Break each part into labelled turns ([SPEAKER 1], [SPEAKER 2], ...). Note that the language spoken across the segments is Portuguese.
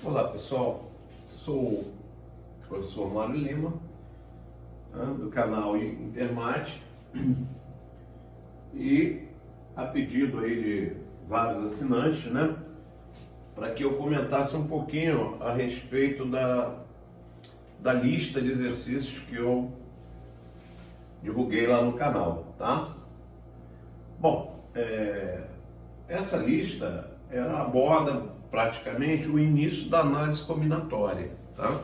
[SPEAKER 1] Olá pessoal, sou o professor Mário Lima, né, do canal Intermate, e a pedido aí de vários assinantes, né, para que eu comentasse um pouquinho a respeito da lista de exercícios que eu divulguei lá no canal, tá? Bom, essa lista ela aborda praticamente o início da análise combinatória, tá?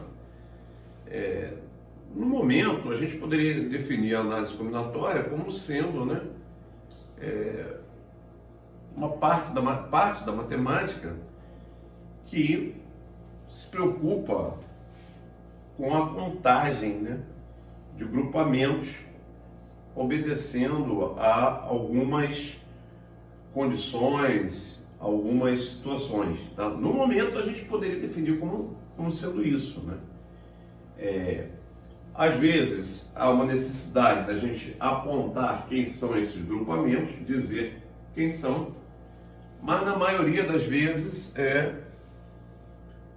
[SPEAKER 1] No momento, a gente poderia definir a análise combinatória como sendo, né, uma parte da matemática que se preocupa com a contagem, né, de grupamentos, obedecendo a algumas condições, algumas situações. Tá? No momento, a gente poderia definir como sendo isso, né? Às vezes, há uma necessidade da gente apontar quem são esses grupamentos, dizer quem são, mas na maioria das vezes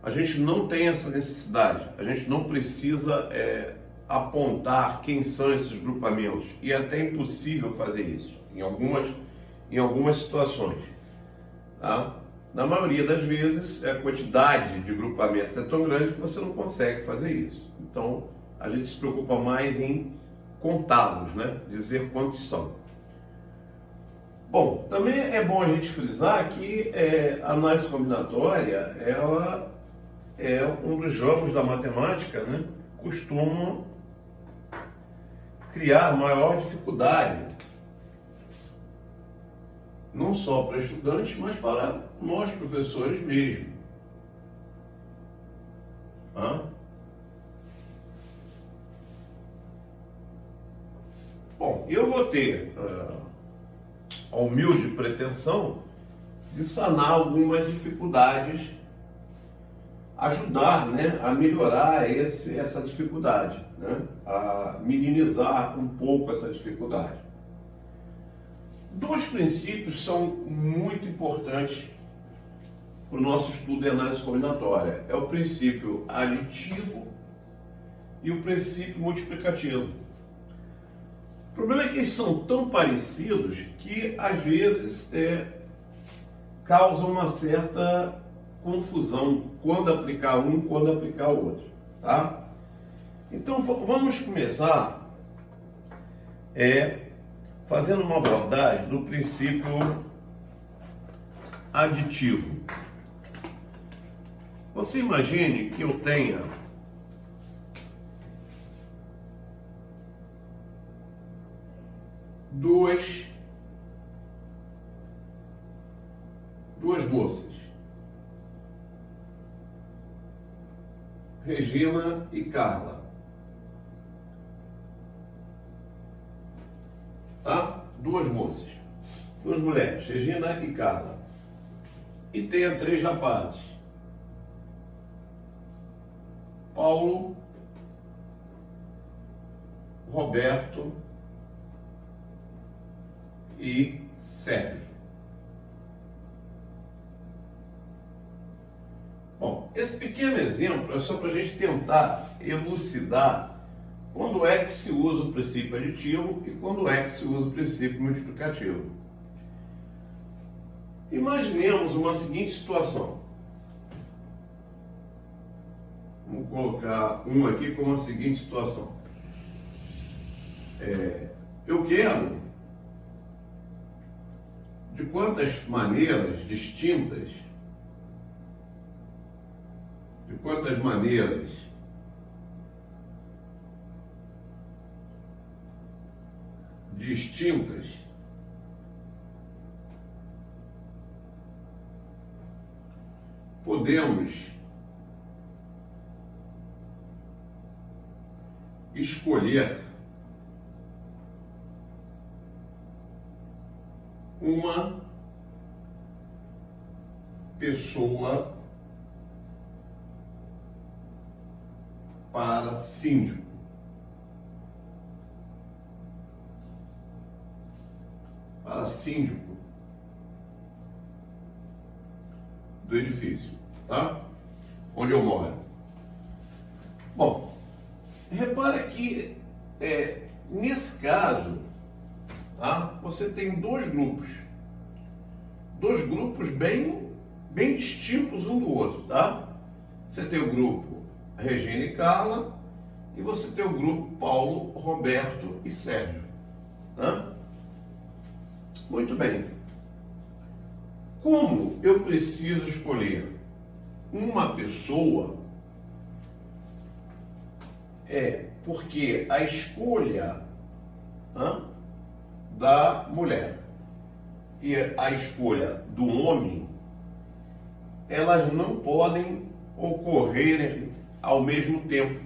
[SPEAKER 1] a gente não tem essa necessidade, a gente não precisa apontar quem são esses grupamentos, e é até impossível fazer isso em algumas situações. Tá? Na maioria das vezes, a quantidade de grupamentos é tão grande que você não consegue fazer isso. Então, a gente se preocupa mais em contá-los, né? Dizer quantos são. Bom, também é bom a gente frisar que a análise combinatória, ela é um dos ramos da matemática, né? Costuma criar maior dificuldade, não só para estudantes, mas para nós professores mesmo. Tá? Bom, eu vou ter a humilde pretensão de sanar algumas dificuldades, ajudar, né, a melhorar essa dificuldade, né, a minimizar um pouco essa dificuldade. Dois princípios são muito importantes para o nosso estudo de análise combinatória. É o princípio aditivo e o princípio multiplicativo. O problema é que eles são tão parecidos que às vezes causam uma certa confusão quando aplicar um, quando aplicar o outro, tá? Então vamos começar fazendo uma abordagem do princípio aditivo. Você imagine que eu tenha duas moças, Regina e Carla. Tá? Duas moças, duas mulheres, Regina e Carla. E tenha três rapazes, Paulo, Roberto e Sérgio. Bom, esse pequeno exemplo é só para a gente tentar elucidar quando é que se usa o princípio aditivo e quando é que se usa o princípio multiplicativo. Imaginemos uma seguinte situação. Vamos colocar um aqui como a seguinte situação. Eu quero, de quantas maneiras distintas, podemos escolher uma pessoa para síndico. Do edifício, tá? onde eu moro. Bom, repara que nesse caso, tá, você tem dois grupos bem distintos um do outro, tá? Você tem o grupo Regina e Carla e você tem o grupo Paulo, Roberto e Sérgio, tá? Muito bem. Como eu preciso escolher uma pessoa, porque a escolha da mulher e a escolha do homem, elas não podem ocorrer ao mesmo tempo,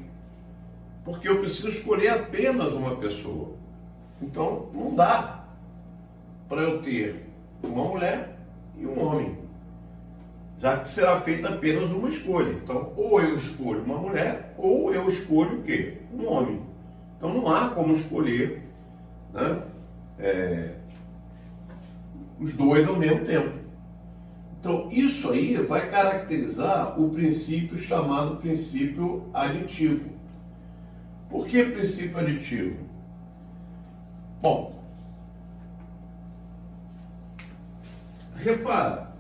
[SPEAKER 1] porque eu preciso escolher apenas uma pessoa. Então não dá para eu ter uma mulher e um homem, já que será feita apenas uma escolha. Então, ou eu escolho uma mulher, ou eu escolho o quê? Um homem. Então não há como escolher, né, os dois ao mesmo tempo. Então isso aí vai caracterizar o princípio chamado princípio aditivo. Por que princípio aditivo? Bom, repara,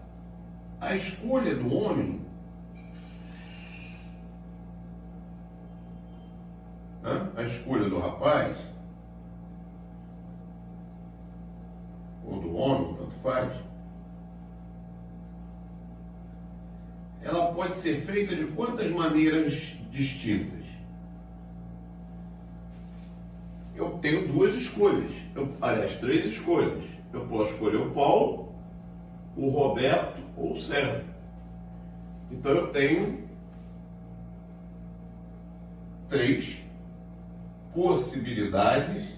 [SPEAKER 1] a escolha do homem, né, a escolha do rapaz, ou do homem, tanto faz, ela pode ser feita de quantas maneiras distintas? Eu tenho duas escolhas, aliás, três escolhas. Eu posso escolher o Paulo, o Roberto ou o Sérgio. Então eu tenho três possibilidades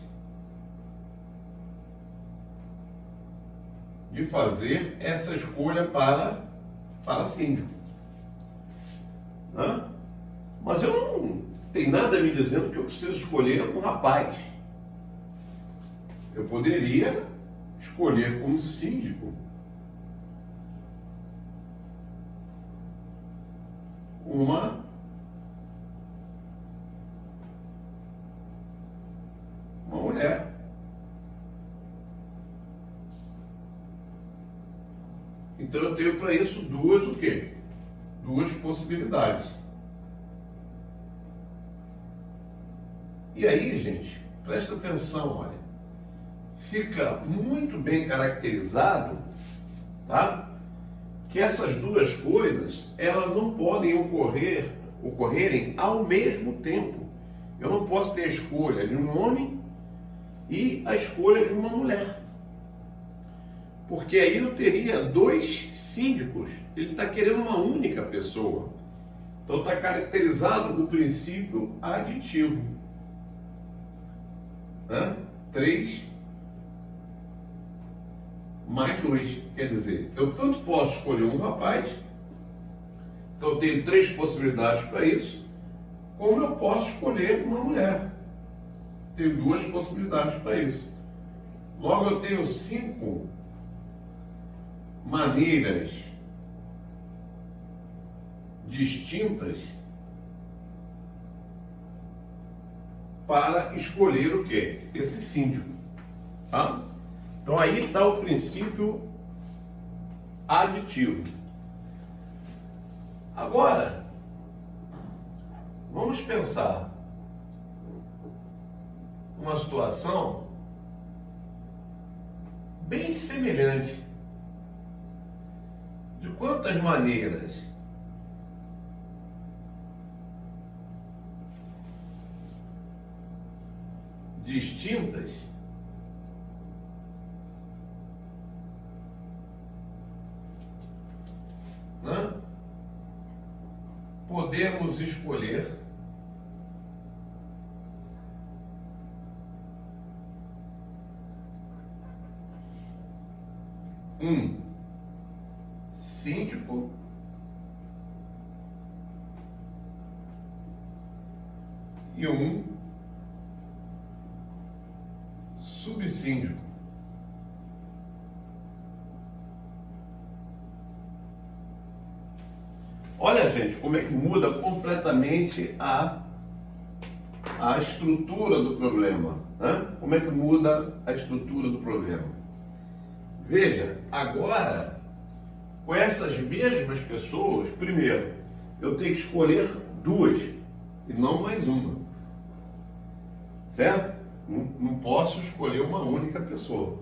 [SPEAKER 1] de fazer essa escolha para síndico. Mas eu não tenho nada me dizendo que eu preciso escolher um rapaz. Eu poderia escolher como síndico uma mulher. Então eu tenho para isso duas possibilidades. E aí, gente, presta atenção, olha. Fica muito bem caracterizado, tá? Que essas duas coisas, elas não podem ocorrerem ao mesmo tempo. Eu não posso ter a escolha de um homem e a escolha de uma mulher. Porque aí eu teria dois síndicos. Ele está querendo uma única pessoa. Então está caracterizado o princípio aditivo. 3 mais 2. Quer dizer, eu tanto posso escolher um rapaz, então eu tenho 3 possibilidades para isso, como eu posso escolher uma mulher. Tenho 2 possibilidades para isso. Logo eu tenho 5 maneiras distintas para escolher o quê? Esse síndico. Tá? Então aí está o princípio aditivo. Agora, vamos pensar uma situação bem semelhante. De quantas maneiras distintas podemos escolher um síndico e um subsíndico. Olha, gente, como é que muda completamente a estrutura do problema, né? Como é que muda a estrutura do problema? Veja, agora, com essas mesmas pessoas, primeiro, eu tenho que escolher duas e não mais uma, certo? Não posso escolher uma única pessoa,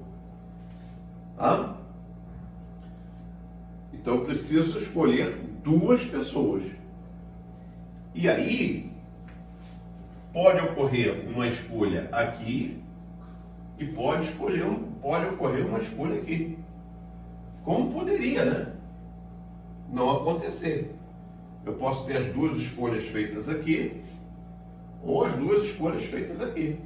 [SPEAKER 1] tá? Então eu preciso escolher duas pessoas. E aí pode ocorrer uma escolha aqui e pode ocorrer uma escolha aqui. Como poderia, né? Não acontecer. Eu posso ter as duas escolhas feitas aqui ou as duas escolhas feitas aqui.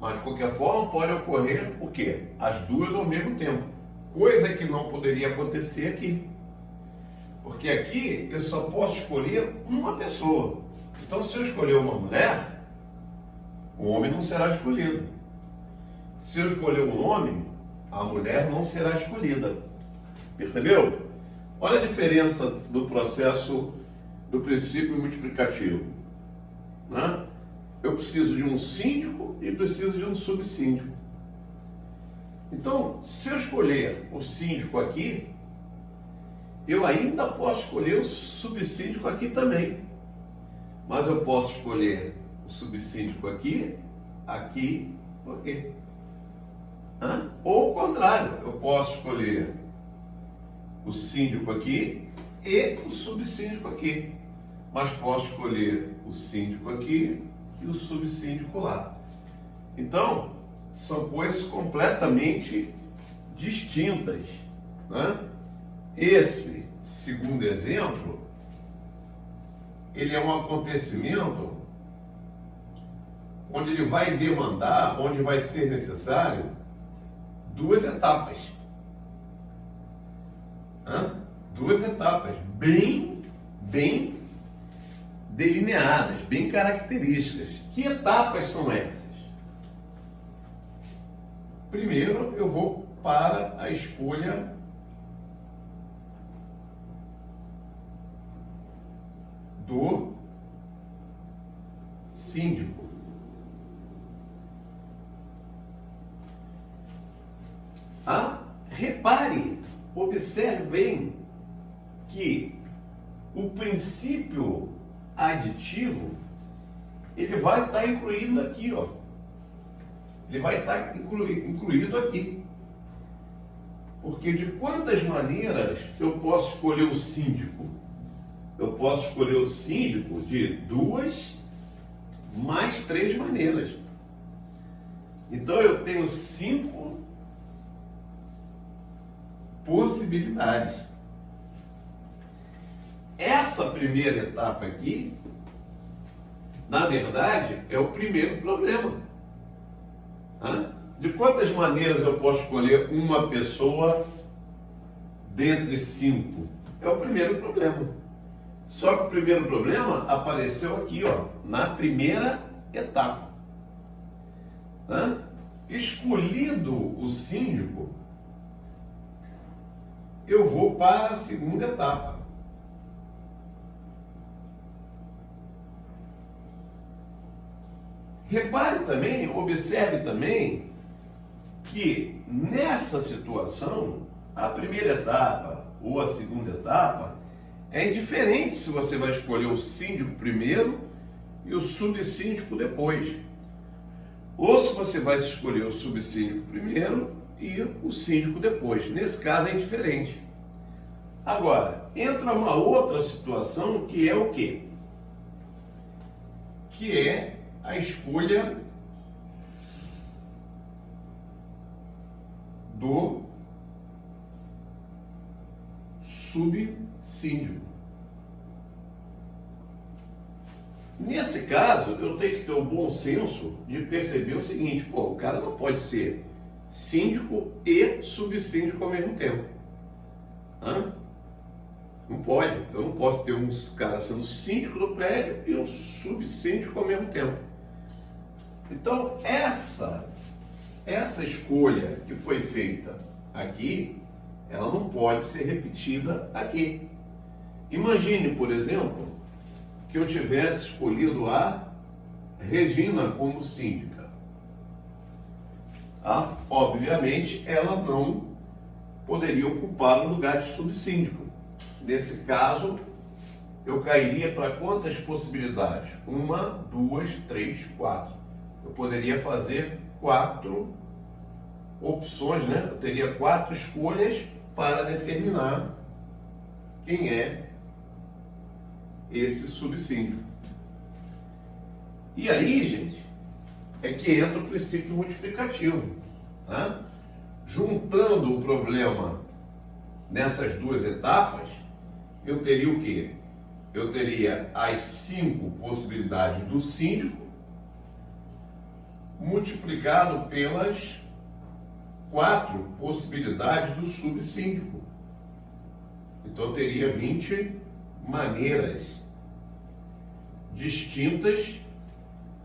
[SPEAKER 1] Mas de qualquer forma pode ocorrer o quê? As duas ao mesmo tempo. Coisa que não poderia acontecer aqui. Porque aqui eu só posso escolher uma pessoa. Então, se eu escolher uma mulher, o homem não será escolhido. Se eu escolher um homem, a mulher não será escolhida. Percebeu? Olha a diferença do processo do princípio multiplicativo, né? Eu preciso de um síndico e preciso de um subsíndico. Então, se eu escolher o síndico aqui, eu ainda posso escolher o subsíndico aqui também. Mas eu posso escolher o subsíndico aqui, aqui, aqui. Ou o contrário, eu posso escolher o síndico aqui e o subsíndico aqui. Mas posso escolher o síndico aqui e o subsíndico lá. Então, são coisas completamente distintas, né? Esse segundo exemplo, ele é um acontecimento onde ele vai demandar, onde vai ser necessário duas etapas. Duas etapas bem delineadas, bem características. Que etapas são essas? Primeiro, eu vou para a escolha do síndico. Repare, observe bem que o princípio aditivo ele vai estar incluído aqui, ó. Ele vai estar incluído aqui. Porque de quantas maneiras eu posso escolher o síndico? Eu posso escolher o síndico de 2 mais 3 maneiras. Então eu tenho 5 possibilidades. Essa primeira etapa aqui, na verdade, é o primeiro problema. De quantas maneiras eu posso escolher uma pessoa dentre 5? É o primeiro problema. Só que o primeiro problema apareceu aqui, ó, na primeira etapa. Escolhido o síndico, eu vou para a segunda etapa. Repare também, observe também, que nessa situação, a primeira etapa ou a segunda etapa é indiferente se você vai escolher o síndico primeiro e o subsíndico depois. Ou se você vai escolher o subsíndico primeiro e o síndico depois. Nesse caso é indiferente. Agora, entra uma outra situação que é o quê? Que é a escolha do subsíndico. Nesse caso, eu tenho que ter o bom senso de perceber o seguinte: o cara não pode ser síndico e subsíndico ao mesmo tempo. Não pode. Eu não posso ter um cara sendo síndico do prédio e um subsíndico ao mesmo tempo. Então, essa escolha que foi feita aqui, ela não pode ser repetida aqui. Imagine, por exemplo, que eu tivesse escolhido a Regina como síndica. Obviamente, ela não poderia ocupar o lugar de subsíndico. Nesse caso, eu cairia para quantas possibilidades? 1, 2, 3, 4. Eu poderia fazer 4 opções, né? Eu teria 4 escolhas para determinar quem é esse subsíndico. E aí, gente, é que entra o princípio multiplicativo, tá? Juntando o problema nessas duas etapas, eu teria o quê? Eu teria as 5 possibilidades do síndico multiplicado pelas 4 possibilidades do subsíndico. Então eu teria 20 maneiras distintas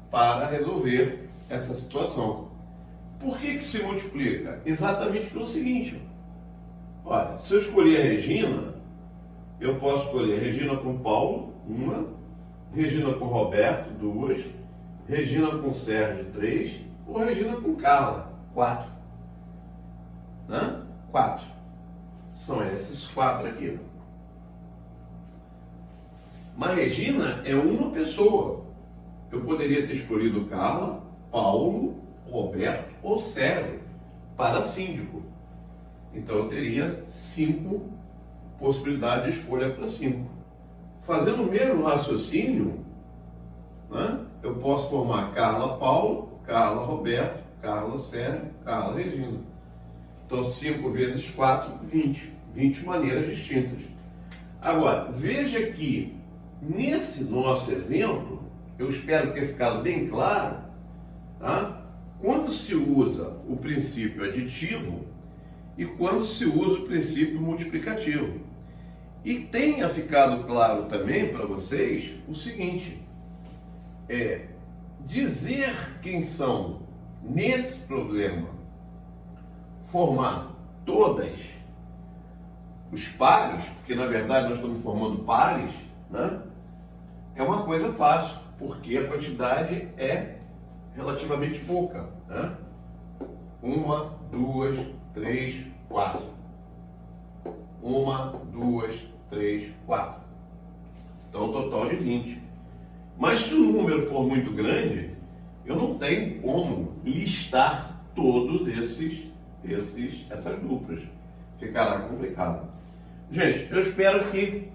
[SPEAKER 1] para resolver essa situação. Por que se multiplica? Exatamente pelo seguinte: olha, se eu escolher a Regina, eu posso escolher Regina com Paulo, 1, Regina com Roberto, 2, Regina com Sérgio, 3, ou Regina com Carla, 4. Né? 4. São esses 4 aqui. Mas Regina é uma pessoa. Eu poderia ter escolhido Carla, Paulo, Roberto ou Sérgio para síndico. Então eu teria 5 possibilidades de escolha para 5. Fazendo o mesmo raciocínio, né, eu posso formar Carla, Paulo, Carla, Roberto, Carla, Sérgio, Carla, Regina. Então 5 vezes 4, 20. 20 maneiras distintas. Agora, veja que nesse nosso exemplo, eu espero ter ficado bem claro, tá? Quando se usa o princípio aditivo e quando se usa o princípio multiplicativo. E tenha ficado claro também para vocês o seguinte: dizer quem são nesse problema, formar todas os pares, porque na verdade nós estamos formando pares, né? É uma coisa fácil, porque a quantidade é relativamente pouca, né? 1, 2, 3, 4. 1, 2, 3, 4. Então, um total de 20. Mas se o número for muito grande, eu não tenho como listar todos essas duplas. Ficará complicado. Gente, eu espero que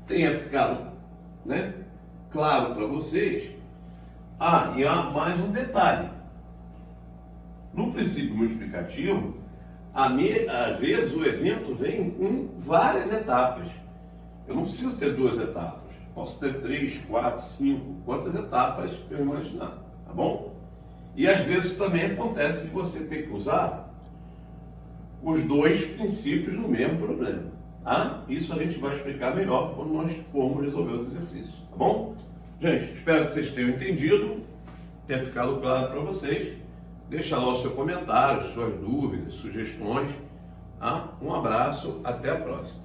[SPEAKER 1] tenha ficado, né, claro para vocês. E há mais um detalhe. No princípio multiplicativo, às vezes o evento vem com várias etapas. Eu não preciso ter 2 etapas. Posso ter 3, 4, 5, quantas etapas eu imaginar, tá bom? E às vezes também acontece que você tem que usar os 2 princípios no mesmo problema, tá? Isso a gente vai explicar melhor quando nós formos resolver os exercícios, tá bom? Gente, espero que vocês tenham entendido, tenha ficado claro para vocês. Deixa lá o seu comentário, suas dúvidas, sugestões. Um abraço, até a próxima.